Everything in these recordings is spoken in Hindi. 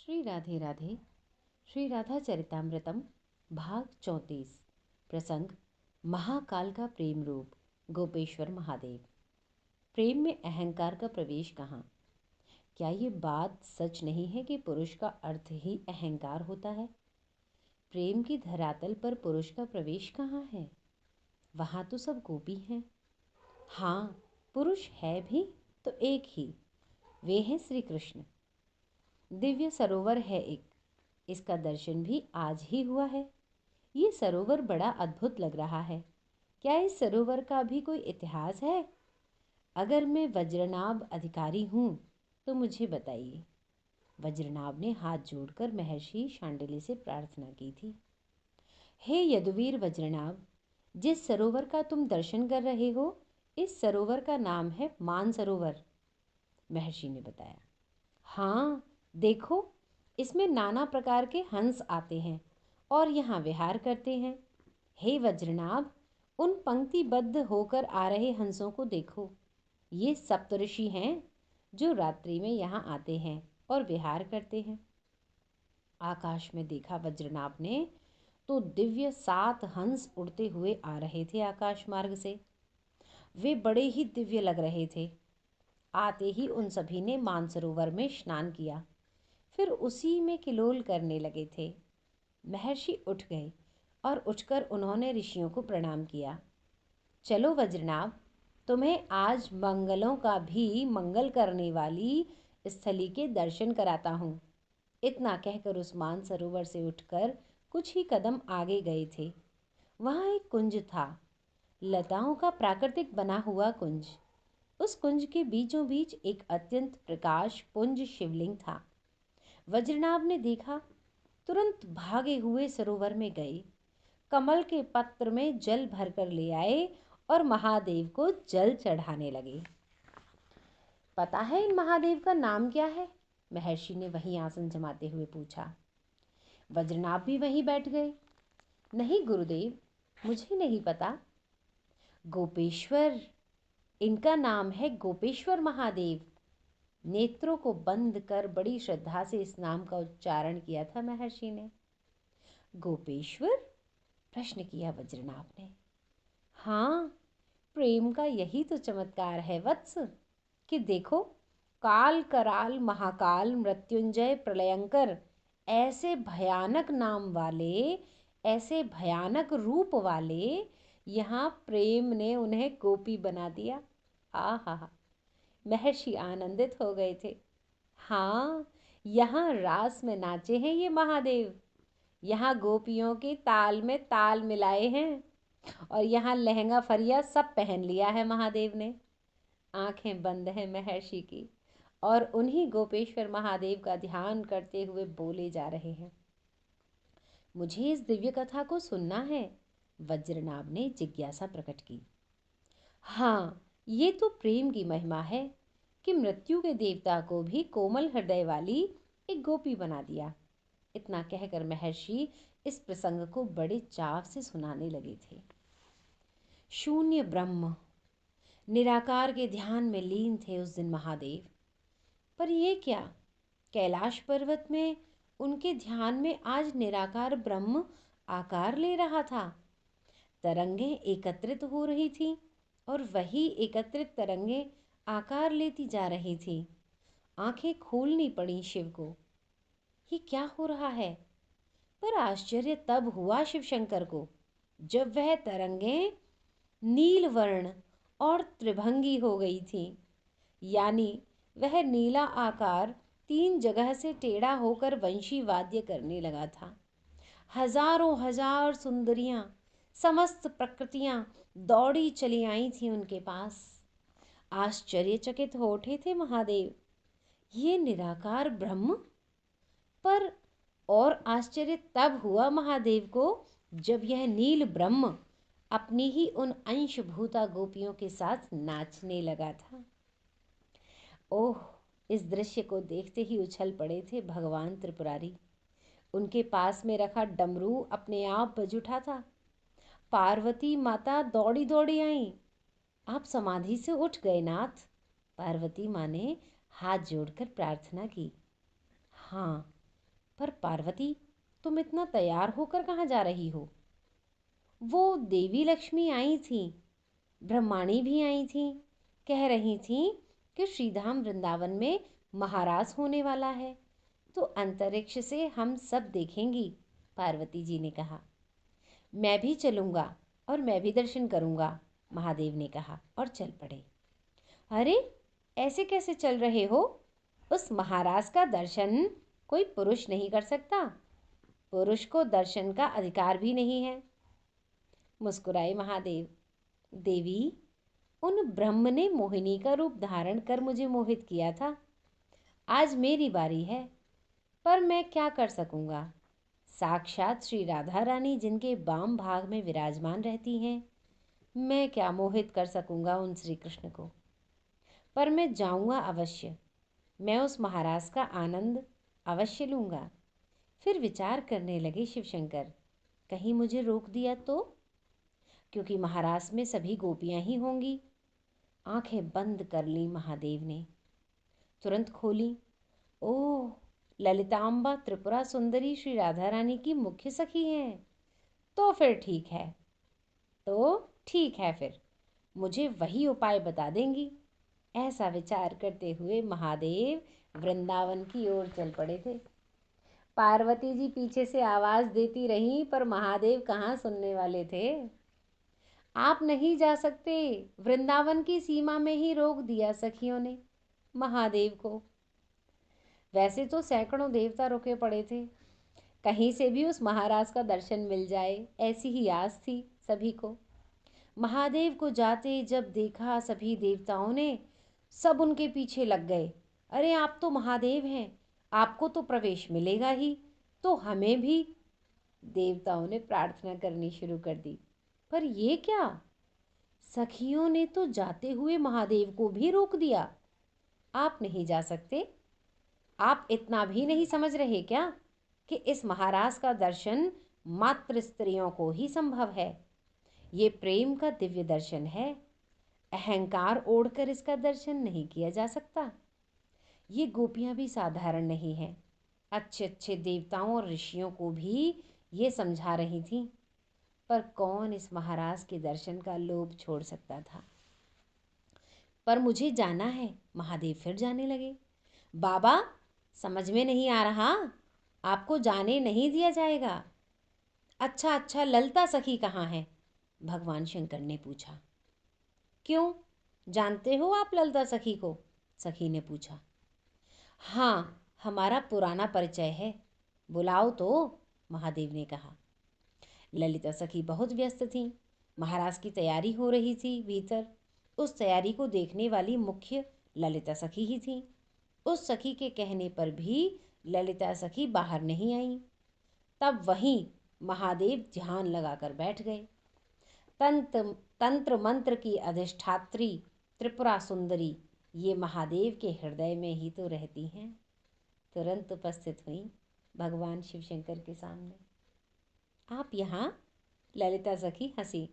श्री राधे राधे। श्री राधा चरितामृतम भाग 34। प्रसंग महाकाल का प्रेम रूप गोपेश्वर महादेव। प्रेम में अहंकार का प्रवेश कहाँ? क्या ये बात सच नहीं है कि पुरुष का अर्थ ही अहंकार होता है? प्रेम की धरातल पर पुरुष का प्रवेश कहाँ है? वहाँ तो सब गोपी हैं। हाँ, पुरुष है भी तो एक ही, वे हैं श्री कृष्ण। दिव्य सरोवर है एक, इसका दर्शन भी आज ही हुआ है। ये सरोवर बड़ा अद्भुत लग रहा है। क्या इस सरोवर का भी कोई इतिहास है? अगर मैं वज्रनाभ अधिकारी हूँ तो मुझे बताइए। वज्रनाभ ने हाथ जोड़कर महर्षि शांडिल्य से प्रार्थना की थी। हे यदुवीर वज्रनाभ, जिस सरोवर का तुम दर्शन कर रहे हो, इस सरोवर का नाम है मानसरोवर, महर्षि ने बताया। हाँ, देखो, इसमें नाना प्रकार के हंस आते हैं और यहाँ विहार करते हैं। हे वज्रनाभ, उन पंक्तिबद्ध होकर आ रहे हंसों को देखो। ये सप्तऋषि हैं जो रात्रि में यहाँ आते हैं और विहार करते हैं। आकाश में देखा वज्रनाभ ने तो दिव्य 7 हंस उड़ते हुए आ रहे थे आकाश मार्ग से। वे बड़े ही दिव्य लग रहे थे। आते ही उन सभी ने मानसरोवर में स्नान किया, फिर उसी में किलोल करने लगे थे। महर्षि उठ गए और उठकर उन्होंने ऋषियों को प्रणाम किया। चलो वज्रनाभ, तुम्हें आज मंगलों का भी मंगल करने वाली स्थली के दर्शन कराता हूँ। इतना कहकर उस मानसरोवर से उठकर कुछ ही कदम आगे गए थे। वहाँ एक कुंज था, लताओं का प्राकृतिक बना हुआ कुंज। उस कुंज के बीचों बीच एक अत्यंत प्रकाश पुंज शिवलिंग था। वज्रनाभ ने देखा, तुरंत भागे हुए सरोवर में गए, कमल के पत्र में जल भरकर ले आए और महादेव को जल चढ़ाने लगे। पता है इन महादेव का नाम क्या है? महर्षि ने वहीं आसन जमाते हुए पूछा। वज्रनाभ भी वहीं बैठ गए। नहीं गुरुदेव, मुझे नहीं पता। गोपेश्वर, इनका नाम है गोपेश्वर महादेव। नेत्रों को बंद कर बड़ी श्रद्धा से इस नाम का उच्चारण किया था महर्षि ने। गोपेश्वर? प्रश्न किया वज्रनाभ ने। हाँ, प्रेम का यही तो चमत्कार है वत्स, कि देखो, काल कराल महाकाल मृत्युंजय प्रलयंकर ऐसे भयानक नाम वाले, ऐसे भयानक रूप वाले, यहाँ प्रेम ने उन्हें गोपी बना दिया। आहा, महर्षि आनंदित हो गए थे। हाँ, यहाँ रास में नाचे हैं ये महादेव। यहाँ गोपियों की ताल में ताल मिलाए हैं और यहाँ लहंगा फरिया सब पहन लिया है महादेव ने। आंखें बंद हैं महर्षि की और उन्हीं गोपेश्वर महादेव का ध्यान करते हुए बोले जा रहे हैं। मुझे इस दिव्य कथा को सुनना है, वज्रनाभ ने जिज्ञासा प्रकट की। हाँ, ये तो प्रेम की महिमा है कि मृत्यु के देवता को भी कोमल हृदय वाली एक गोपी बना दिया। इतना कहकर महर्षि इस प्रसंग को बड़े चाव से सुनाने लगे थे। शून्य ब्रह्म, निराकार के ध्यान में लीन थे उस दिन महादेव। पर ये क्या, कैलाश पर्वत में उनके ध्यान में आज निराकार ब्रह्म आकार ले रहा था। तरंगें एकत्रित हो रही थी और वही एकत्रित तरंगें आकार लेती जा रही थी। आंखें खोलनी पड़ी शिव को। ये क्या हो रहा है? पर आश्चर्य तब हुआ शिव शंकर को जब वह तरंगें नील वर्ण और त्रिभंगी हो गई थी। यानी वह नीला आकार 3 जगह से टेढ़ा होकर वंशी वाद्य करने लगा था। हजारों हजार सुंदरियां, समस्त प्रकृतियां दौड़ी चली आई थी उनके पास। आश्चर्यचकित हो उठे थे महादेव, ये निराकार ब्रह्म। पर और आश्चर्य तब हुआ महादेव को जब यह नील ब्रह्म अपनी ही उन अंशभूता गोपियों के साथ नाचने लगा था। ओह, इस दृश्य को देखते ही उछल पड़े थे भगवान त्रिपुरारी। उनके पास में रखा डमरू अपने आप बज उठा था। पार्वती माता दौड़ी दौड़ी आई। आप समाधि से उठ गए नाथ, पार्वती माँ ने हाथ जोड़कर प्रार्थना की। हाँ, पर पार्वती, तुम इतना तैयार होकर कहाँ जा रही हो? वो देवी लक्ष्मी आई थी, ब्रह्माणी भी आई थी, कह रही थी कि श्रीधाम वृंदावन में महाराज होने वाला है, तो अंतरिक्ष से हम सब देखेंगी। पार्वती जी ने कहा। मैं भी चलूँगा और मैं भी दर्शन करूँगा, महादेव ने कहा और चल पड़े। अरे, ऐसे कैसे चल रहे हो? उस महाराज का दर्शन कोई पुरुष नहीं कर सकता। पुरुष को दर्शन का अधिकार भी नहीं है। मुस्कुराए महादेव। देवी, उन ब्रह्म ने मोहिनी का रूप धारण कर मुझे मोहित किया था। आज मेरी बारी है, पर मैं क्या कर सकूंगा? साक्षात श्री राधा रानी जिनके बाम भाग में विराजमान रहती हैं, मैं क्या मोहित कर सकूंगा उन श्री कृष्ण को? पर मैं जाऊंगा अवश्य। मैं उस महाराज का आनंद अवश्य लूंगा। फिर विचार करने लगे शिवशंकर, कहीं मुझे रोक दिया तो? क्योंकि महाराज में सभी गोपियां ही होंगी। आंखें बंद कर ली महादेव ने, तुरंत खोली। ओह, ललितांबा त्रिपुरा सुंदरी श्री राधा रानी की मुख्य सखी हैं। तो फिर ठीक है, फिर मुझे वही उपाय बता देंगी। ऐसा विचार करते हुए महादेव वृंदावन की ओर चल पड़े थे। पार्वती जी पीछे से आवाज देती रहीं, पर महादेव कहाँ सुनने वाले थे। आप नहीं जा सकते, वृंदावन की सीमा में ही रोक दिया सखियों ने महादेव को। वैसे तो सैकड़ों देवता रुके पड़े थे, कहीं से भी उस महाराज का दर्शन मिल जाए, ऐसी ही आस थी सभी को। महादेव को जाते जब देखा सभी देवताओं ने, सब उनके पीछे लग गए। अरे, आप तो महादेव हैं, आपको तो प्रवेश मिलेगा ही, तो हमें भी। देवताओं ने प्रार्थना करनी शुरू कर दी। पर ये क्या, सखियों ने तो जाते हुए महादेव को भी रोक दिया। आप नहीं जा सकते? आप इतना भी नहीं समझ रहे क्या कि इस महाराज का दर्शन मात्र स्त्रियों को ही संभव है? ये प्रेम का दिव्य दर्शन है। अहंकार ओढ़कर इसका दर्शन नहीं किया जा सकता। ये गोपियां भी साधारण नहीं हैं। अच्छे अच्छे देवताओं और ऋषियों को भी ये समझा रही थीं, पर कौन इस महाराज के दर्शन का लोभ छोड़ सकता था? पर मुझे जाना है, महादेव फिर जाने लगे। बाबा, समझ में नहीं आ रहा, आपको जाने नहीं दिया जाएगा। अच्छा अच्छा, ललता सखी कहाँ है? भगवान शंकर ने पूछा। क्यों, जानते हो आप ललता सखी को? सखी ने पूछा। हाँ, हमारा पुराना परिचय है, बुलाओ तो, महादेव ने कहा। ललिता सखी बहुत व्यस्त थीं। महाराज की तैयारी हो रही थी भीतर। उस तैयारी को देखने वाली मुख्य ललिता सखी ही थी। उस सखी के कहने पर भी ललिता सखी बाहर नहीं आई। तब वहीं महादेव ध्यान लगाकर बैठ गए। तंत्र मंत्र की अधिष्ठात्री त्रिपुरा सुंदरी ये महादेव के हृदय में ही तो रहती हैं। तुरंत उपस्थित हुई भगवान शिवशंकर के सामने। आप यहाँ? ललिता सखी हंसी।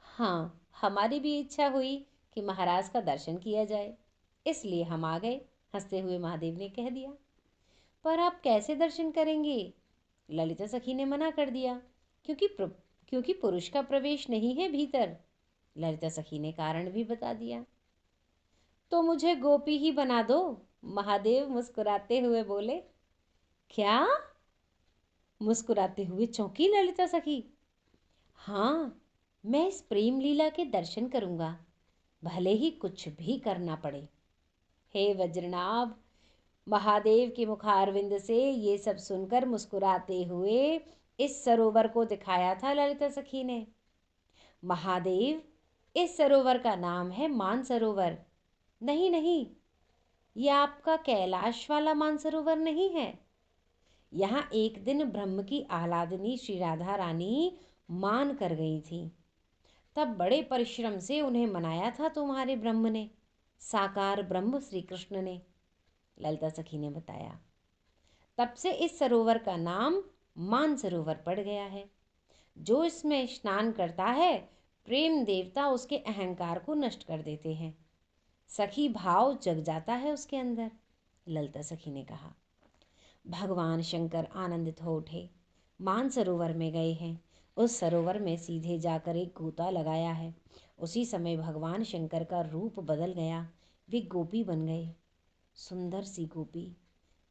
हाँ, हमारी भी इच्छा हुई कि महाराज का दर्शन किया जाए, इसलिए हम आ गए, हंसते हुए महादेव ने कह दिया। पर आप कैसे दर्शन करेंगे? ललिता सखी ने मना कर दिया। क्योंकि पुरुष का प्रवेश नहीं है भीतर। ललिता सखी ने कारण भी बता दिया। तो मुझे गोपी ही बना दो, महादेव मुस्कुराते हुए बोले। क्या? मुस्कुराते हुए चौंकी ललिता सखी। हाँ, मैं इस प्रेम लीला के दर्शन करूंगा, भले ही कुछ भी करना पड़े। हे वज्रनाभ, महादेव के मुखारविंद से ये सब सुनकर मुस्कुराते हुए इस सरोवर को दिखाया था ललिता सखी ने। महादेव, इस सरोवर का नाम है मानसरोवर। नहीं नहीं, ये आपका कैलाश वाला मानसरोवर नहीं है। यहाँ एक दिन ब्रह्म की आह्लादिनी श्री राधा रानी मान कर गई थी। तब बड़े परिश्रम से उन्हें मनाया था तुम्हारे ब्रह्म ने, साकार ब्रह्म श्री कृष्ण ने, ललिता सखी ने बताया। तब से इस सरोवर का नाम मान सरोवर पड़ गया है। जो इसमें स्नान करता है, प्रेम देवता उसके अहंकार को नष्ट कर देते हैं। सखी भाव जग जाता है उसके अंदर, ललिता सखी ने कहा। भगवान शंकर आनंदित हो उठे। मानसरोवर में गए हैं, उस सरोवर में सीधे जाकर एक गोता लगाया है। उसी समय भगवान शंकर का रूप बदल गया, वे गोपी बन गए। सुंदर सी गोपी,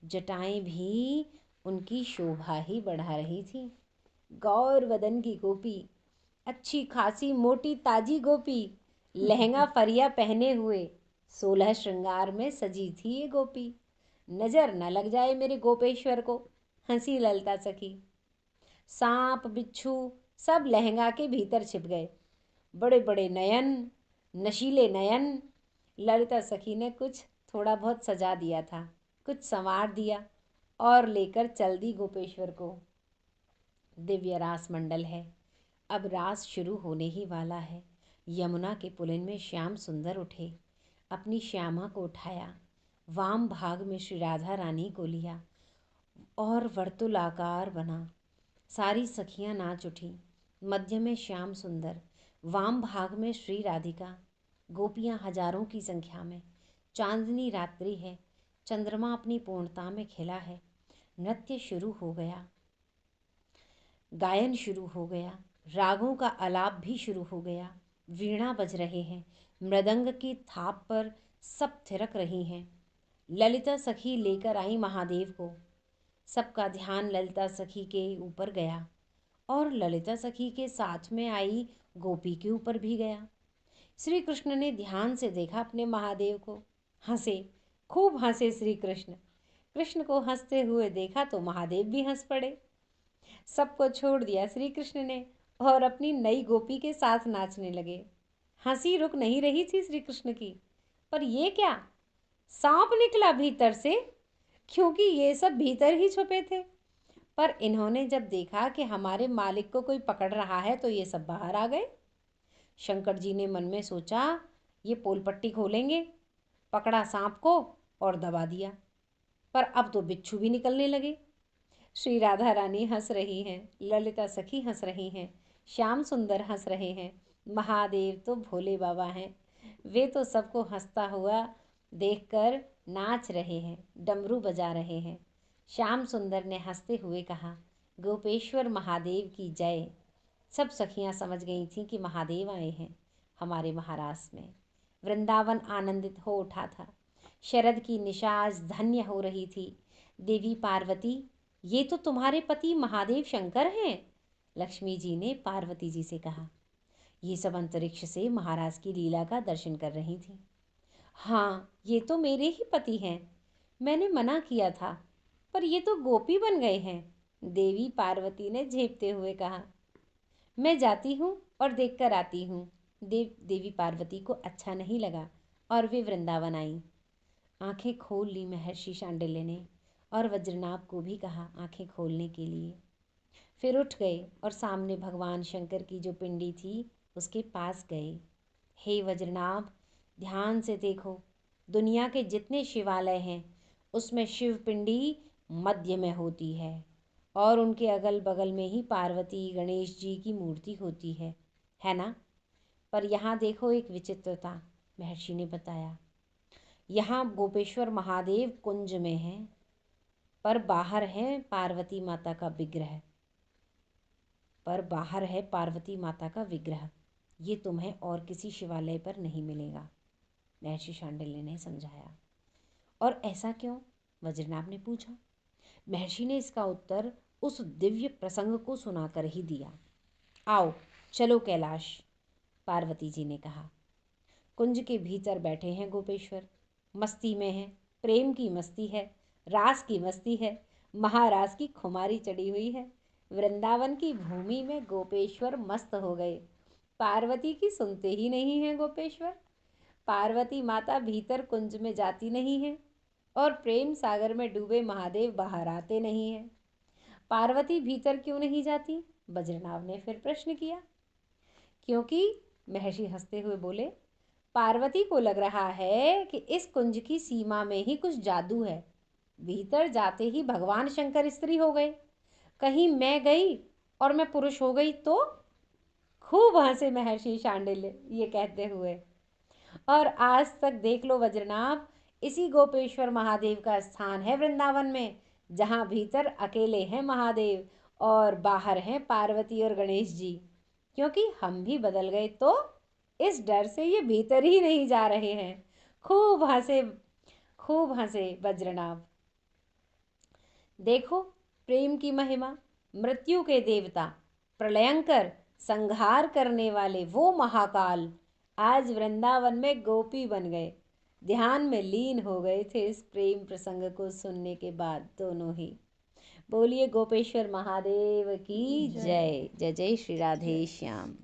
जटाएं भी उनकी शोभा ही बढ़ा रही थी। गौर वदन की गोपी, अच्छी खासी मोटी ताजी गोपी, लहंगा फरिया पहने हुए 16 श्रृंगार में सजी थी ये गोपी। नजर न लग जाए मेरे गोपेश्वर को, हंसी ललिता सखी। सांप बिच्छू सब लहंगा के भीतर छिप गए। बड़े बड़े नयन, नशीले नयन। ललिता सखी ने कुछ थोड़ा बहुत सजा दिया था, कुछ संवार दिया और लेकर चल दी गोपेश्वर को। दिव्य रास मंडल है, अब रास शुरू होने ही वाला है। यमुना के पुलिन में श्याम सुंदर उठे, अपनी श्यामा को उठाया, वाम भाग में श्री राधा रानी को लिया और वर्तुलाकार बना। सारी सखियां नाच उठी। मध्य में श्याम सुंदर, वाम भाग में श्री राधिका, गोपियां हजारों की संख्या में। चांदनी रात्रि है, चंद्रमा अपनी पूर्णता में खिला है। नृत्य शुरू हो गया, गायन शुरू हो गया, रागों का आलाप भी शुरू हो गया। वीणा बज रहे हैं, मृदंग की थाप पर सब थिरक रही हैं। ललिता सखी लेकर आई महादेव को। सबका ध्यान ललिता सखी के ऊपर गया और ललिता सखी के साथ में आई गोपी के ऊपर भी गया। श्री कृष्ण ने ध्यान से देखा अपने महादेव को, हंसे, खूब हंसे श्री कृष्ण। कृष्ण को हंसते हुए देखा तो महादेव भी हंस पड़े। सबको छोड़ दिया श्री कृष्ण ने और अपनी नई गोपी के साथ नाचने लगे। हंसी रुक नहीं रही थी श्री कृष्ण की। पर ये क्या, सांप निकला भीतर से, क्योंकि ये सब भीतर ही छुपे थे। पर इन्होंने जब देखा कि हमारे मालिक को कोई पकड़ रहा है तो ये सब बाहर आ गए। शंकर जी ने मन में सोचा, ये पोल पट्टी खोलेंगे। पकड़ा सांप को और दबा दिया, पर अब तो बिच्छू भी निकलने लगे। श्री राधा रानी हंस रही हैं, ललिता सखी हंस रही हैं, श्याम सुंदर हंस रहे हैं। महादेव तो भोले बाबा हैं, वे तो सबको हंसता हुआ देखकर नाच रहे हैं, डमरू बजा रहे हैं। श्याम सुंदर ने हंसते हुए कहा, गोपेश्वर महादेव की जय। सब सखियां समझ गई थीं कि महादेव आए हैं हमारे महाराज में। वृंदावन आनंदित हो उठा था। शरद की निशाज धन्य हो रही थी। देवी पार्वती, ये तो तुम्हारे पति महादेव शंकर हैं, लक्ष्मी जी ने पार्वती जी से कहा। ये सब अंतरिक्ष से महाराज की लीला का दर्शन कर रही थी। हाँ, ये तो मेरे ही पति हैं, मैंने मना किया था, पर ये तो गोपी बन गए हैं, देवी पार्वती ने झेपते हुए कहा। मैं जाती हूँ और देख कर आती हूँ। देवी पार्वती को अच्छा नहीं लगा और वे वृंदावन आई। आंखें खोल ली महर्षि शांडिल्य ने और वज्रनाभ को भी कहा आंखें खोलने के लिए। फिर उठ गए और सामने भगवान शंकर की जो पिंडी थी उसके पास गए। हे वज्रनाभ, ध्यान से देखो, दुनिया के जितने शिवालय हैं उसमें शिव पिंडी मध्य में होती है और उनके अगल बगल में ही पार्वती गणेश जी की मूर्ति होती है ना। पर यहाँ देखो एक विचित्रता, महर्षि ने बताया। यहाँ गोपेश्वर महादेव कुंज में हैं, पर बाहर है पार्वती माता का विग्रह। ये तुम्हें और किसी शिवालय पर नहीं मिलेगा, महर्षि शांडिल्य ने समझाया। और ऐसा क्यों, वज्रनाभ ने पूछा। महर्षि ने इसका उत्तर उस दिव्य प्रसंग को सुनाकर ही दिया। आओ चलो कैलाश, पार्वती जी ने कहा। कुंज के भीतर बैठे हैं गोपेश्वर, मस्ती में हैं, प्रेम की मस्ती है, रास की मस्ती है, महारास की खुमारी चढ़ी हुई है। वृंदावन की भूमि में गोपेश्वर मस्त हो गए। पार्वती की सुनते ही नहीं हैं गोपेश्वर। पार्वती माता भीतर कुंज में जाती नहीं है और प्रेम सागर में डूबे महादेव बाहर आते नहीं हैं। पार्वती भीतर क्यों नहीं जाती, वज्रनाभ ने फिर प्रश्न किया। क्योंकि, महर्षि हंसते हुए बोले, पार्वती को लग रहा है कि इस कुंज की सीमा में ही कुछ जादू है। भीतर जाते ही भगवान शंकर स्त्री हो गए, कहीं मैं गई और मैं पुरुष हो गई तो। खूब हंसे महर्षि शांडिल्य ये कहते हुए। और आज तक देख लो वज्रनाभ, इसी गोपेश्वर महादेव का स्थान है वृंदावन में, जहाँ भीतर अकेले हैं महादेव और बाहर हैं पार्वती और गणेश जी, क्योंकि हम भी बदल गए तो इस डर से ये भीतर ही नहीं जा रहे हैं। खूब हंसे वज्रनाभ। देखो प्रेम की महिमा। मृत्यु के देवता, प्रलयंकर, संहार करने वाले वो महाकाल आज वृंदावन में गोपी बन गए, ध्यान में लीन हो गए थे इस प्रेम प्रसंग को सुनने के बाद दोनों ही। बोलिए गोपेश्वर महादेव की जय। जय जय श्री राधे श्याम।